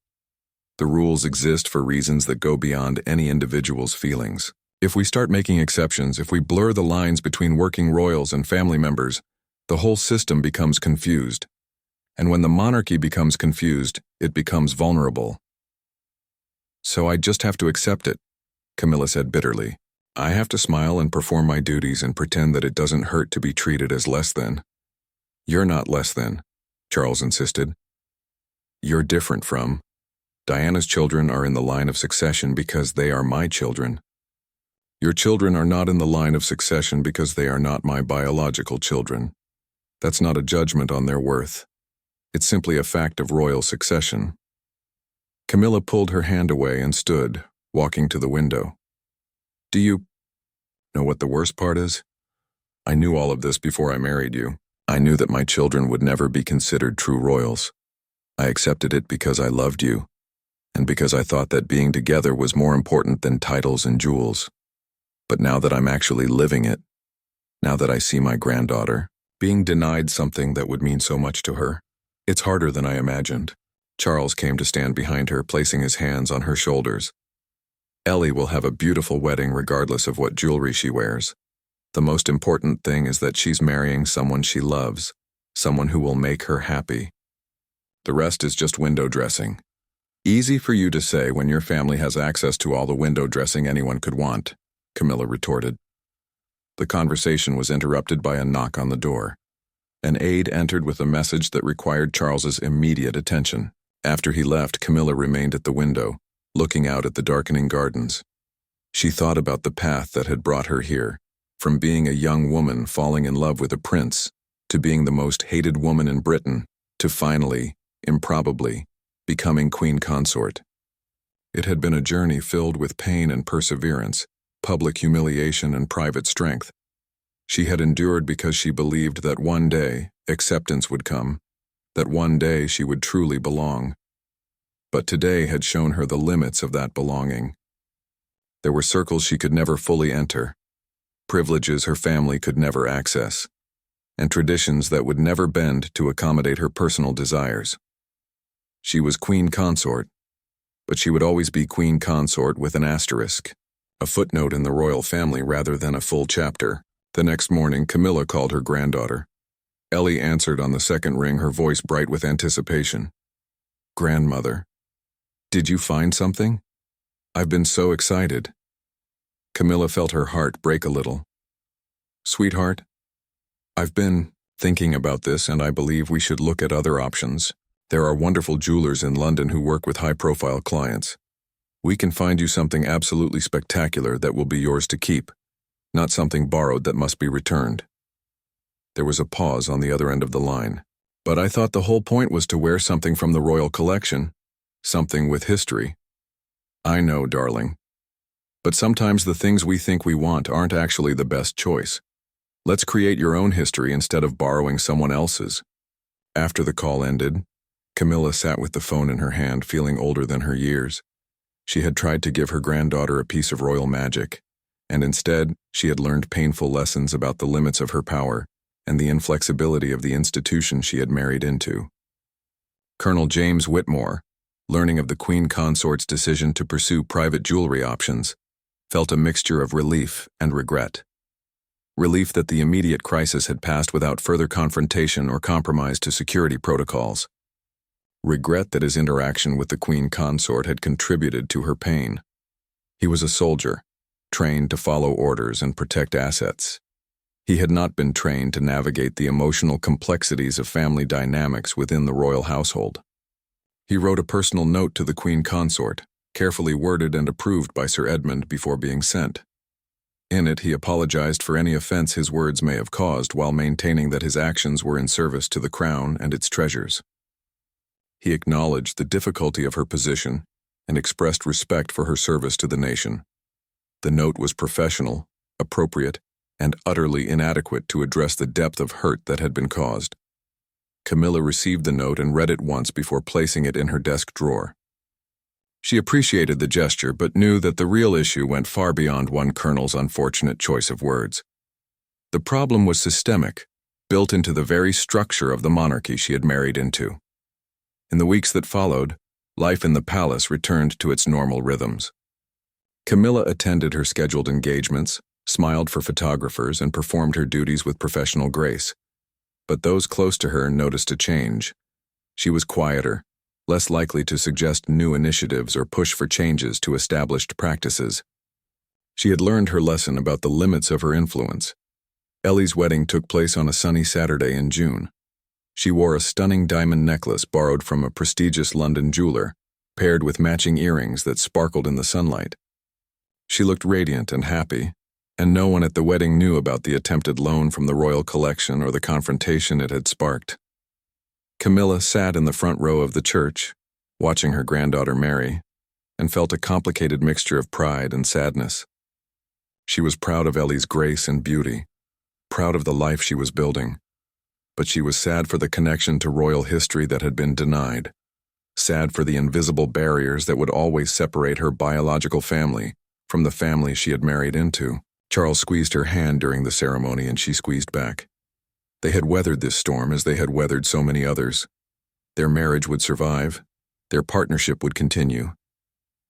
The rules exist for reasons that go beyond any individual's feelings. If we start making exceptions, if we blur the lines between working royals and family members, the whole system becomes confused. And when the monarchy becomes confused, it becomes vulnerable. So I just have to accept it, Camilla said bitterly. I have to smile and perform my duties and pretend that it doesn't hurt to be treated as less than. You're not less than, Charles insisted. You're different from. Diana's children are in the line of succession because they are my children. Your children are not in the line of succession because they are not my biological children. That's not a judgment on their worth. It's simply a fact of royal succession. Camilla pulled her hand away and stood, walking to the window. Do you know what the worst part is? I knew all of this before I married you. I knew that my children would never be considered true royals. I accepted it because I loved you, and because I thought that being together was more important than titles and jewels. But now that I'm actually living it, now that I see my granddaughter, being denied something that would mean so much to her, it's harder than I imagined. Charles came to stand behind her, placing his hands on her shoulders. Ellie will have a beautiful wedding regardless of what jewelry she wears. The most important thing is that she's marrying someone she loves, someone who will make her happy. The rest is just window dressing. Easy for you to say when your family has access to all the window dressing anyone could want, Camilla retorted. The conversation was interrupted by a knock on the door. An aide entered with a message that required Charles's immediate attention. After he left, Camilla remained at the window, looking out at the darkening gardens. She thought about the path that had brought her here, from being a young woman falling in love with a prince, to being the most hated woman in Britain, to finally, improbably, becoming queen consort. It had been a journey filled with pain and perseverance, public humiliation and private strength. She had endured because she believed that one day acceptance would come, that one day she would truly belong. But today had shown her the limits of that belonging. There were circles she could never fully enter, privileges her family could never access, and traditions that would never bend to accommodate her personal desires. She was queen consort, but she would always be queen consort with an asterisk, a footnote in the royal family rather than a full chapter. The next morning, Camilla called her granddaughter. Ellie answered on the second ring, her voice bright with anticipation. Grandmother, did you find something? I've been so excited. Camilla felt her heart break a little. Sweetheart, I've been thinking about this, and I believe we should look at other options. There are wonderful jewelers in London who work with high-profile clients. We can find you something absolutely spectacular that will be yours to keep, not something borrowed that must be returned. There was a pause on the other end of the line. But I thought the whole point was to wear something from the royal collection, something with history. I know, darling. But sometimes the things we think we want aren't actually the best choice. Let's create your own history instead of borrowing someone else's. After the call ended, Camilla sat with the phone in her hand, feeling older than her years. She had tried to give her granddaughter a piece of royal magic, and instead, she had learned painful lessons about the limits of her power and the inflexibility of the institution she had married into. Colonel James Whitmore, learning of the Queen Consort's decision to pursue private jewelry options, felt a mixture of relief and regret. Relief that the immediate crisis had passed without further confrontation or compromise to security protocols. Regret that his interaction with the Queen Consort had contributed to her pain. He was a soldier, trained to follow orders and protect assets. He had not been trained to navigate the emotional complexities of family dynamics within the royal household. He wrote a personal note to the Queen Consort, carefully worded and approved by Sir Edmund before being sent. In it, he apologized for any offense his words may have caused while maintaining that his actions were in service to the crown and its treasures. He acknowledged the difficulty of her position and expressed respect for her service to the nation. The note was professional, appropriate, and utterly inadequate to address the depth of hurt that had been caused. Camilla received the note and read it once before placing it in her desk drawer. She appreciated the gesture, but knew that the real issue went far beyond one colonel's unfortunate choice of words. The problem was systemic, built into the very structure of the monarchy she had married into. In the weeks that followed, life in the palace returned to its normal rhythms. Camilla attended her scheduled engagements, smiled for photographers, and performed her duties with professional grace. But those close to her noticed a change. She was quieter, less likely to suggest new initiatives or push for changes to established practices. She had learned her lesson about the limits of her influence. Ellie's wedding took place on a sunny Saturday in June. She wore a stunning diamond necklace borrowed from a prestigious London jeweler, paired with matching earrings that sparkled in the sunlight. She looked radiant and happy, and no one at the wedding knew about the attempted loan from the royal collection or the confrontation it had sparked. Camilla sat in the front row of the church, watching her granddaughter marry, and felt a complicated mixture of pride and sadness. She was proud of Ellie's grace and beauty, proud of the life she was building, but she was sad for the connection to royal history that had been denied, sad for the invisible barriers that would always separate her biological family from the family she had married into. Charles squeezed her hand during the ceremony, and she squeezed back. They had weathered this storm as they had weathered so many others. Their marriage would survive, their partnership would continue.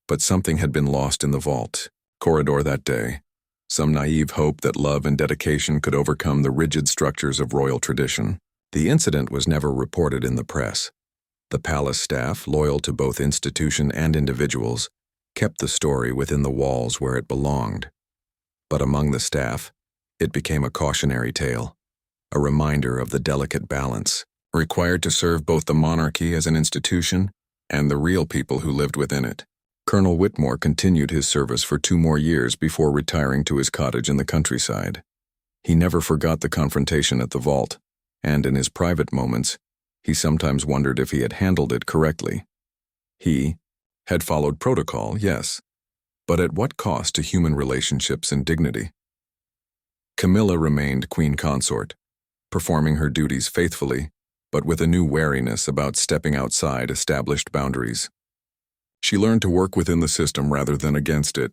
But something had been lost in the vault corridor that day, some naive hope that love and dedication could overcome the rigid structures of royal tradition. The incident was never reported in the press. The palace staff, loyal to both institution and individuals, kept the story within the walls where it belonged. But among the staff, it became a cautionary tale, a reminder of the delicate balance required to serve both the monarchy as an institution and the real people who lived within it. Colonel Whitmore continued his service for 2 more years before retiring to his cottage in the countryside. He never forgot the confrontation at the vault, and in his private moments, he sometimes wondered if he had handled it correctly. He had followed protocol, yes, but at what cost to human relationships and dignity? Camilla remained queen consort, performing her duties faithfully, but with a new wariness about stepping outside established boundaries. She learned to work within the system rather than against it,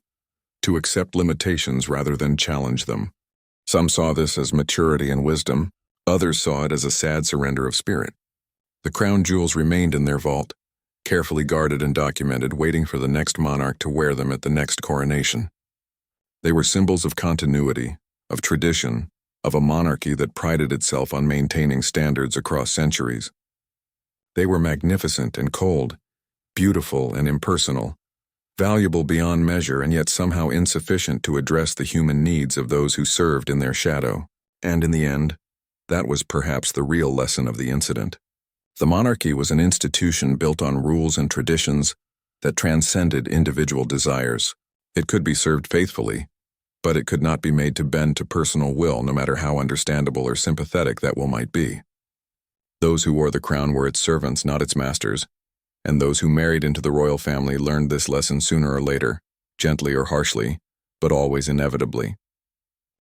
to accept limitations rather than challenge them. Some saw this as maturity and wisdom, others saw it as a sad surrender of spirit. The crown jewels remained in their vault, carefully guarded and documented, waiting for the next monarch to wear them at the next coronation. They were symbols of continuity, of tradition, of a monarchy that prided itself on maintaining standards across centuries. They were magnificent and cold, beautiful and impersonal, valuable beyond measure and yet somehow insufficient to address the human needs of those who served in their shadow. And in the end, that was perhaps the real lesson of the incident. The monarchy was an institution built on rules and traditions that transcended individual desires. It could be served faithfully, but it could not be made to bend to personal will, no matter how understandable or sympathetic that will might be. Those who wore the crown were its servants, not its masters, and those who married into the royal family learned this lesson sooner or later, gently or harshly, but always inevitably.